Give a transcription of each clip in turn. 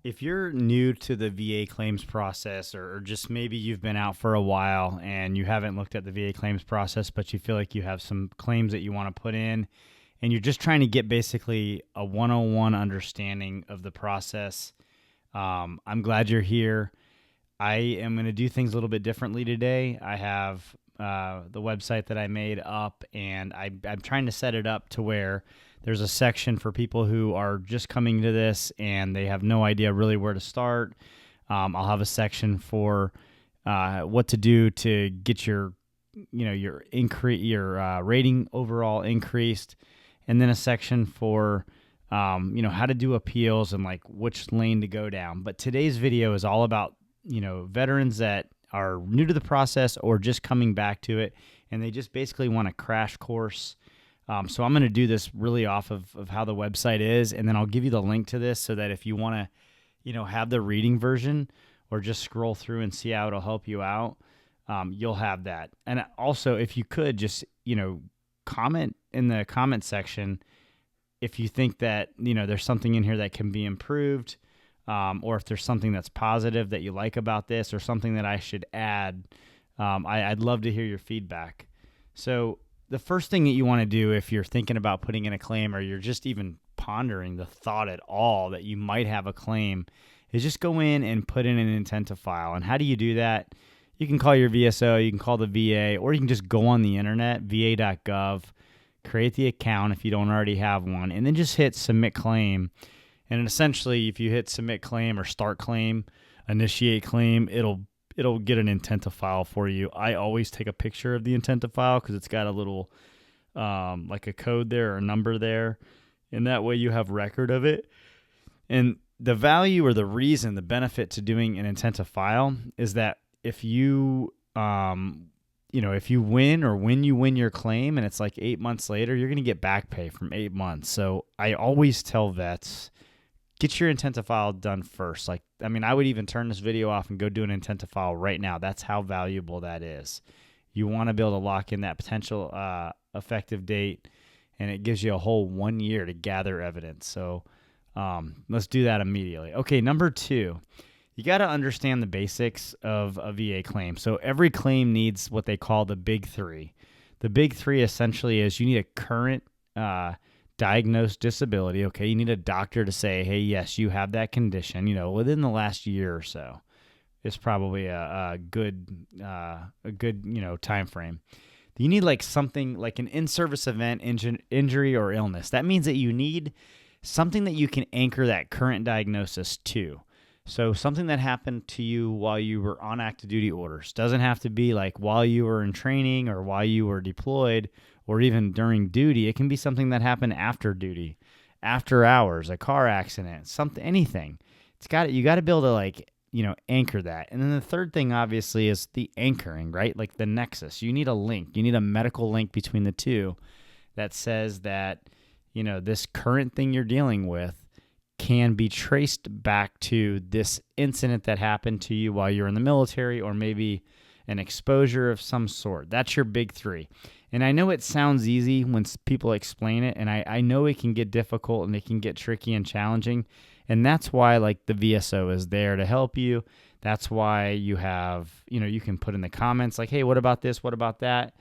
If you're new to the VA claims process, or just maybe you've been out for a while and you haven't looked at the VA claims process, but you feel like you have some claims that you want to put in, and you're just trying to get basically a 101 understanding of the process, I'm glad you're here. I am going to do things a little bit differently today. I have the website that I made up, and I'm trying to set it up to where there's a section for people who are just coming to this and they have no idea really where to start. I'll have a section for what to do to get your rating overall increased, and then a section for how to do appeals and like which lane to go down. But today's video is all about veterans that are new to the process or just coming back to it, and they just basically want a crash course. So I'm going to do this really off of how the website is, and then I'll give you the link to this so that if you want to, have the reading version or just scroll through and see how it'll help you out, you'll have that. And also, if you could just, comment in the comment section if you think that, there's something in here that can be improved, or if there's something that's positive that you like about this or something that I should add. I'd love to hear your feedback. So the first thing that you want to do if you're thinking about putting in a claim, or you're just even pondering the thought at all that you might have a claim, is just go in and put in an intent to file. And how do you do that? You can call your VSO, you can call the VA, or you can just go on the internet, va.gov, create the account if you don't already have one, and then just hit submit claim. And essentially, if you hit submit claim or start claim, initiate claim, it'll get an intent to file for you. I always take a picture of the intent to file because it's got a little like a code there or a number there, and that way you have record of it. And the value or the reason, the benefit to doing an intent to file is that if you if you win, or when you win your claim and it's like 8 months later, you're going to get back pay from 8 months. So I always tell vets, get your intent to file done first. I would even turn this video off and go do an intent to file right now. That's how valuable that is. You want to be able to lock in that potential effective date, and it gives you a whole 1 year to gather evidence. So let's do that immediately. Okay, number 2, you got to understand the basics of a VA claim. So every claim needs what they call the big 3. The big 3 essentially is you need a current diagnosed disability. Okay, you need a doctor to say, hey, yes, you have that condition, within the last year or so. It's probably a good time frame. You need like something like an in-service event, injury, or illness. That means that you need something that you can anchor that current diagnosis to. So something that happened to you while you were on active duty orders. Doesn't have to be like while you were in training or while you were deployed or even during duty. It can be something that happened after duty, after hours, a car accident, something, anything. You got to be able to anchor that. And then the third thing obviously is the anchoring, right? Like the nexus. You need a link. You need a medical link between the two that says that, this current thing you're dealing with can be traced back to this incident that happened to you while you're in the military, or maybe an exposure of some sort. That's your big 3. And I know it sounds easy when people explain it, and I know it can get difficult and it can get tricky and challenging, and that's why the VSO is there to help you. That's why you have, you can put in the comments like, hey, what about this? What about that?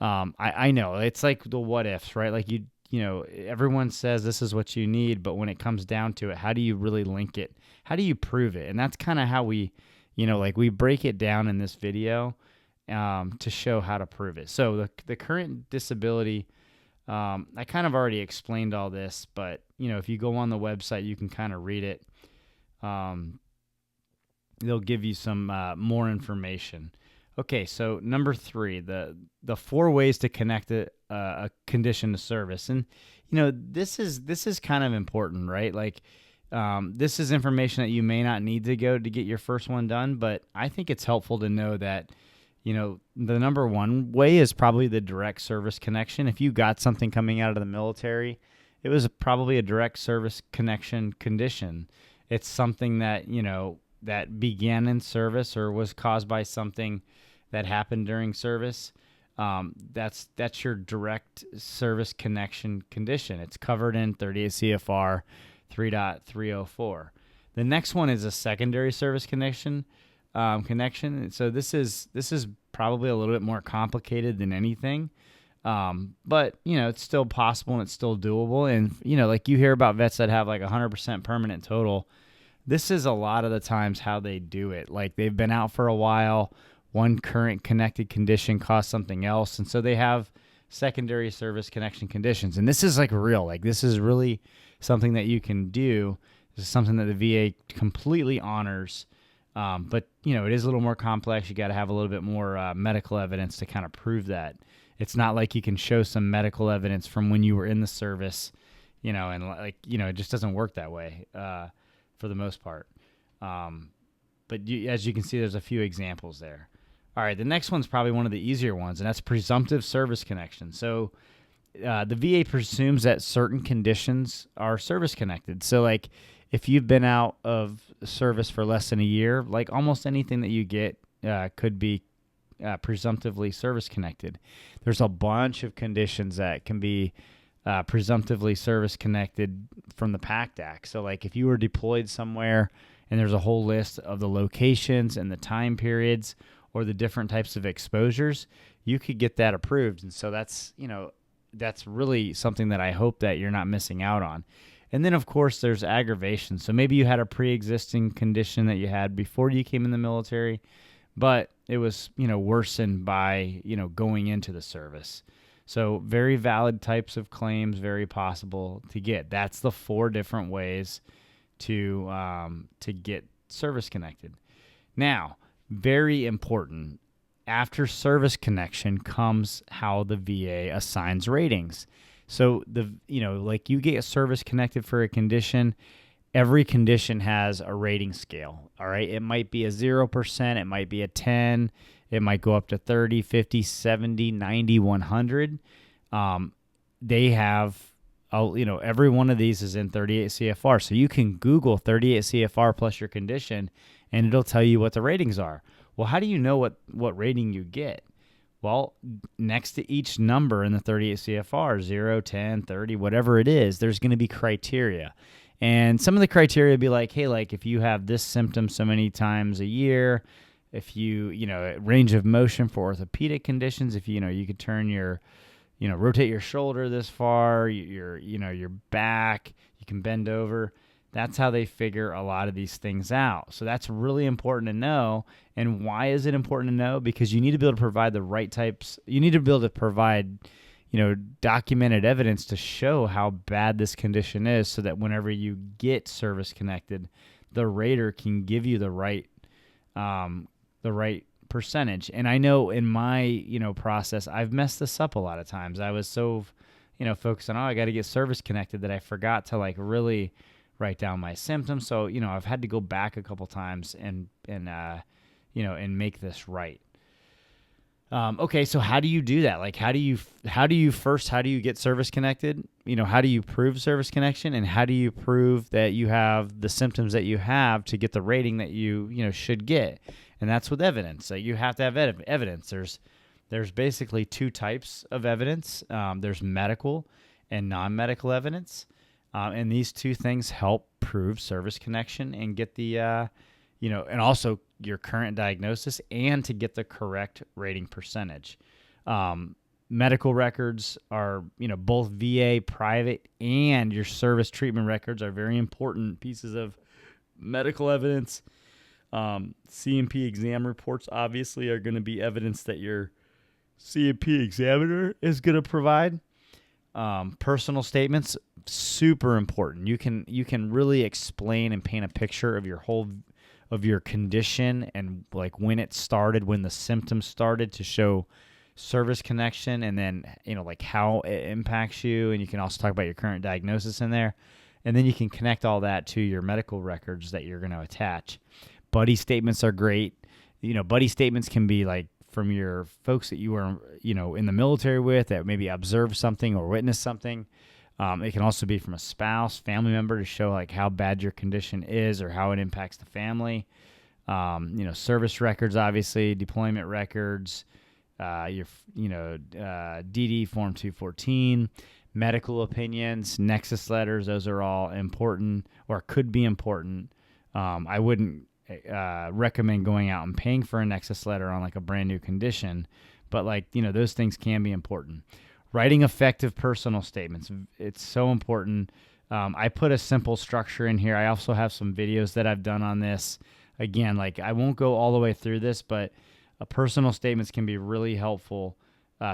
I know it's like the what ifs, right? Like everyone says this is what you need, but when it comes down to it, how do you really link it? How do you prove it? And that's kind of how we, we break it down in this video to show how to prove it. So the current disability, I kind of already explained all this, but, if you go on the website, you can kind of read it. They'll give you some more information. Okay, so number 3, the 4 ways to connect a condition to service. And, this is kind of important, right? This is information that you may not need to go to get your first one done, but I think it's helpful to know that, the number 1 way is probably the direct service connection. If you got something coming out of the military, it was probably a direct service connection condition. It's something that, that began in service or was caused by something that happened during service. That's your direct service connection condition. It's covered in 38 CFR 3.304. The next one is a secondary service connection. So this is probably a little bit more complicated than anything. But it's still possible and it's still doable. And like you hear about vets that have like 100% permanent total. This is a lot of the times how they do it. Like they've been out for a while. One current connected condition costs something else, and so they have secondary service connection conditions. And this is like real. Like this is really something that you can do. This is something that the VA completely honors. But it is a little more complex. You got to have a little bit more medical evidence to kind of prove that. It's not like you can show some medical evidence from when you were in the service, and it just doesn't work that way for the most part. But as you can see, there's a few examples there. All right, the next one's probably one of the easier ones, and that's presumptive service connection. So the VA presumes that certain conditions are service connected. So like if you've been out of service for less than a year, like almost anything that you get could be presumptively service connected. There's a bunch of conditions that can be presumptively service connected from the PACT Act. So like if you were deployed somewhere and there's a whole list of the locations and the time periods or the different types of exposures, you could get that approved. And so that's really something that I hope that you're not missing out on. And then, of course, there's aggravation. So maybe you had a pre-existing condition that you had before you came in the military, but it was, worsened by, going into the service. So very valid types of claims, very possible to get. That's the 4 different ways to get service connected. Now, very important, after service connection comes how the VA assigns ratings. So like you get service connected for a condition, every condition has a rating scale. All right. It might be a 0%. It might be a 10. It might go up to 30, 50, 70, 90, 100. They have, every one of these is in 38 CFR. So you can Google 38 CFR plus your condition and it'll tell you what the ratings are. Well, how do you know what rating you get? Well, next to each number in the 38 CFR, 0, 10, 30, whatever it is, there's going to be criteria. And some of the criteria would be like, hey, like if you have this symptom so many times a year, if you, range of motion for orthopedic conditions, if you could turn your, rotate your shoulder this far, your back, you can bend over. That's how they figure a lot of these things out. So that's really important to know. And why is it important to know? Because you need to be able to provide the right types. You need to be able to provide, documented evidence to show how bad this condition is so that whenever you get service connected, the rater can give you the right percentage. And I know in my, process, I've messed this up a lot of times. I was so, focused on, I got to get service connected that I forgot to like really write down my symptoms. So, I've had to go back a couple times and make this right. Okay. So how do you do that? Like, how do you get service connected? How do you prove service connection, and how do you prove that you have the symptoms that you have to get the rating that you should get? And that's with evidence. So you have to have evidence. There's basically 2 types of evidence. There's medical and non-medical evidence. And these 2 things help prove service connection and get the, and also your current diagnosis and to get the correct rating percentage. Medical records are, both VA, private, and your service treatment records are very important pieces of medical evidence. C&P exam reports obviously are going to be evidence that your C&P examiner is going to provide. Personal statements, super important. You can really explain and paint a picture of your condition and like when it started, when the symptoms started to show service connection, and then like how it impacts you. And you can also talk about your current diagnosis in there, and then you can connect all that to your medical records that you're going to attach. Buddy statements are great. Buddy statements can be like from your folks that you were, in the military with that maybe observed something or witnessed something. It can also be from a spouse, family member to show like how bad your condition is or how it impacts the family. Service records, obviously, deployment records, your, DD Form 214, medical opinions, nexus letters. Those are all important or could be important. I wouldn't recommend going out and paying for a Nexus letter on like a brand new condition, but like, those things can be important. Writing effective personal statements. It's so important. I put a simple structure in here. I also have some videos that I've done on this. Again, like I won't go all the way through this, but personal statements can be really helpful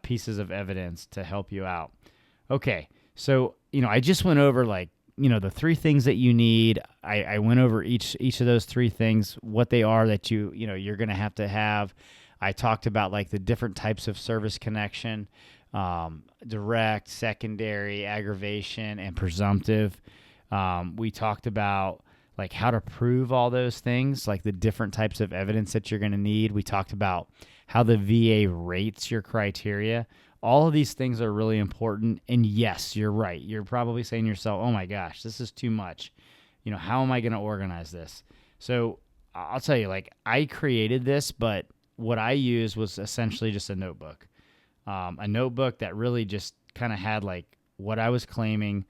pieces of evidence to help you out. Okay, so I just went over like the three things that you need. I went over each of those three things, what they are that you're going to have. I talked about like the different types of service connection, direct, secondary, aggravation, and presumptive. We talked about like how to prove all those things, like the different types of evidence that you're going to need. We talked about how the VA rates your criteria. All of these things are really important. And yes, you're right. You're probably saying to yourself, oh my gosh, this is too much. How am I going to organize this? So I'll tell you, like I created this, but what I used was essentially just a notebook that really just kind of had like what I was claiming,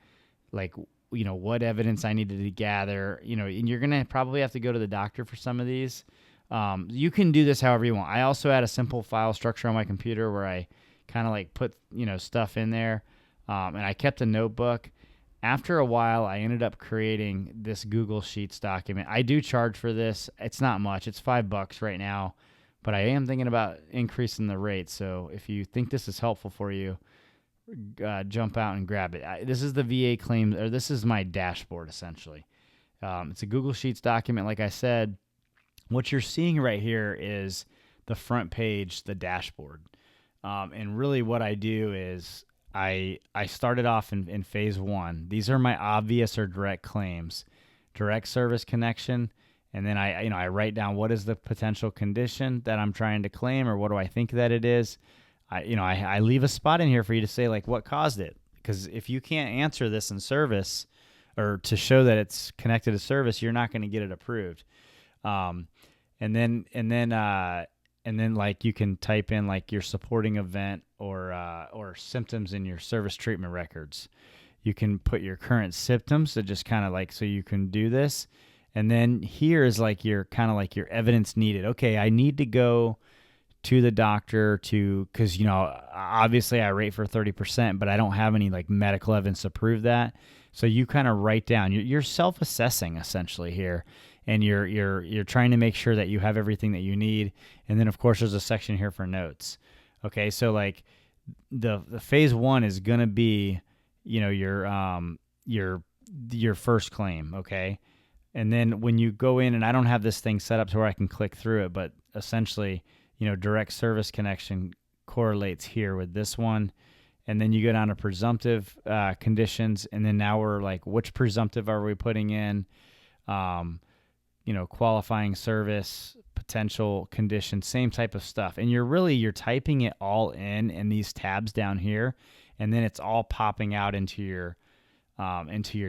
like, what evidence I needed to gather, and you're going to probably have to go to the doctor for some of these. You can do this however you want. I also had a simple file structure on my computer where I kind of like put, stuff in there. And I kept a notebook. After a while, I ended up creating this Google Sheets document. I do charge for this. It's not much. It's $5 right now, but I am thinking about increasing the rate. So if you think this is helpful for you, jump out and grab it. This is the VA claim, or this is my dashboard essentially. It's a Google Sheets document. Like I said, what you're seeing right here is the front page, the dashboard. And really what I do is I started off in phase one. These are my obvious or direct claims, direct service connection. And then I write down what is the potential condition that I'm trying to claim, or what do I think that it is. I leave a spot in here for you to say like what caused it, because if you can't answer this in service or to show that it's connected to service, you're not going to get it approved. And then like you can type in like your supporting event or symptoms in your service treatment records. You can put your current symptoms, so just kind of like so you can do this. And then here is like your kind of like your evidence needed. Okay, I need to go to the doctor because obviously I rate for 30%, but I don't have any like medical evidence to prove that. So you kind of write down. You're self-assessing essentially here, and you're trying to make sure that you have everything that you need. And then of course there's a section here for notes. Okay, so like the phase one is gonna be your first claim. Okay. And then when you go in, and I don't have this thing set up to where I can click through it, but essentially, direct service connection correlates here with this one. And then you go down to presumptive conditions. And then now we're like, which presumptive are we putting in? Qualifying service, potential condition, same type of stuff. And you're typing it all in these tabs down here. And then it's all popping out into your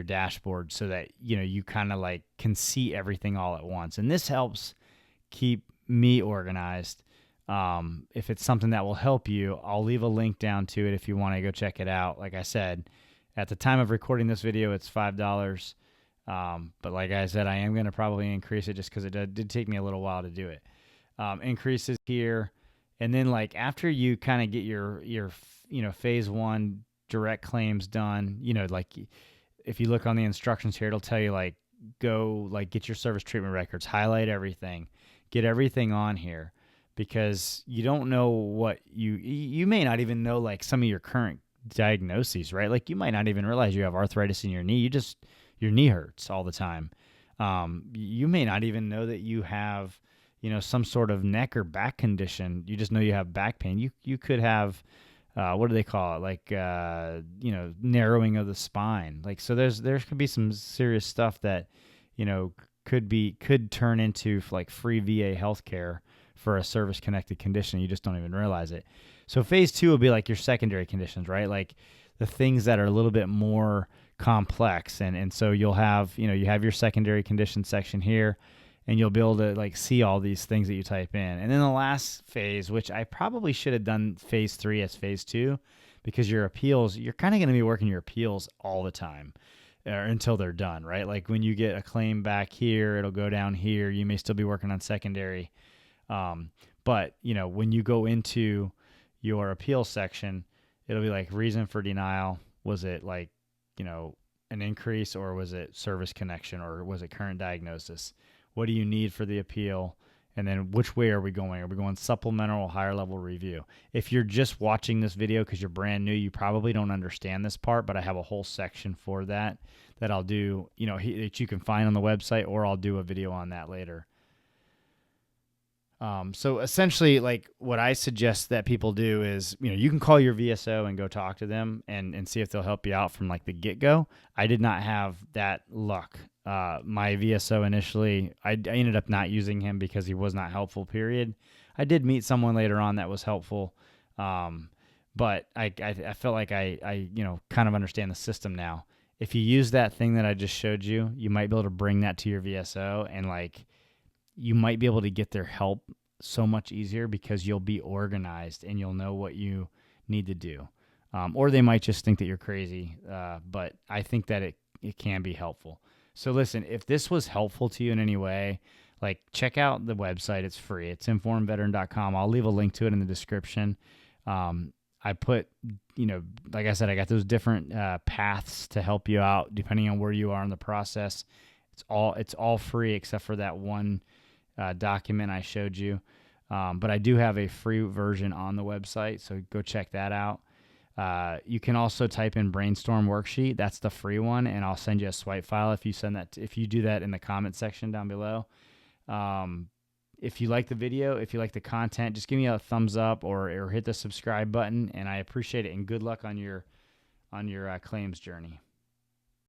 dashboard so that, you kind of like can see everything all at once. And this helps keep me organized. If it's something that will help you, I'll leave a link down to it if you want to go check it out. Like I said, at the time of recording this video, it's $5. But like I said, I am going to probably increase it just because it did take me a little while to do it. Increases here. And then like after you kind of get your phase one direct claims done, like if you look on the instructions here, it'll tell you like, go like get your service treatment records, highlight everything, get everything on here, because you don't know what you may not even know like some of your current diagnoses, right? Like you might not even realize you have arthritis in your knee. Your knee hurts all the time. You may not even know that you have, some sort of neck or back condition. You just know you have back pain. You could have, what do they call it? Like, narrowing of the spine. Like, so there could be some serious stuff that, could turn into like free VA healthcare for a service connected condition. You just don't even realize it. So phase two will be like your secondary conditions, right? Like the things that are a little bit more complex. And so you'll have, you have your secondary condition section here, and you'll be able to like see all these things that you type in. And then the last phase, which I probably should have done phase three as phase two, because your appeals, you're kind of going to be working your appeals all the time. or until they're done, right? Like when you get a claim back here, it'll go down here. You may still be working on secondary. But, when you go into your appeal section, it'll be like reason for denial. Was it like, an increase, or was it service connection, or was it current diagnosis? What do you need for the appeal? And then which way are we going? Are we going supplemental or higher level review? If you're just watching this video because you're brand new, you probably don't understand this part, but I have a whole section for that I'll do, that you can find on the website, or I'll do a video on that later. So essentially, like what I suggest that people do is, you can call your VSO and go talk to them and see if they'll help you out from like the get-go. I did not have that luck. My VSO initially, I ended up not using him because he was not helpful, period. I did meet someone later on that was helpful. But I felt like I kind of understand the system now. If you use that thing that I just showed you, you might be able to bring that to your VSO, and like, you might be able to get their help so much easier because you'll be organized and you'll know what you need to do. Or they might just think that you're crazy, but I think that it can be helpful. So listen, if this was helpful to you in any way, like check out the website. It's free. It's informedveteran.com. I'll leave a link to it in the description. I put, like I said, I got those different paths to help you out depending on where you are in the process. It's all free except for that one document I showed you. But I do have a free version on the website, so go check that out. You can also type in brainstorm worksheet. That's the free one, and I'll send you a swipe file if you do that in the comment section down below. If you like the video, if you like the content, just give me a thumbs up or hit the subscribe button, and I appreciate it. And good luck on your claims journey.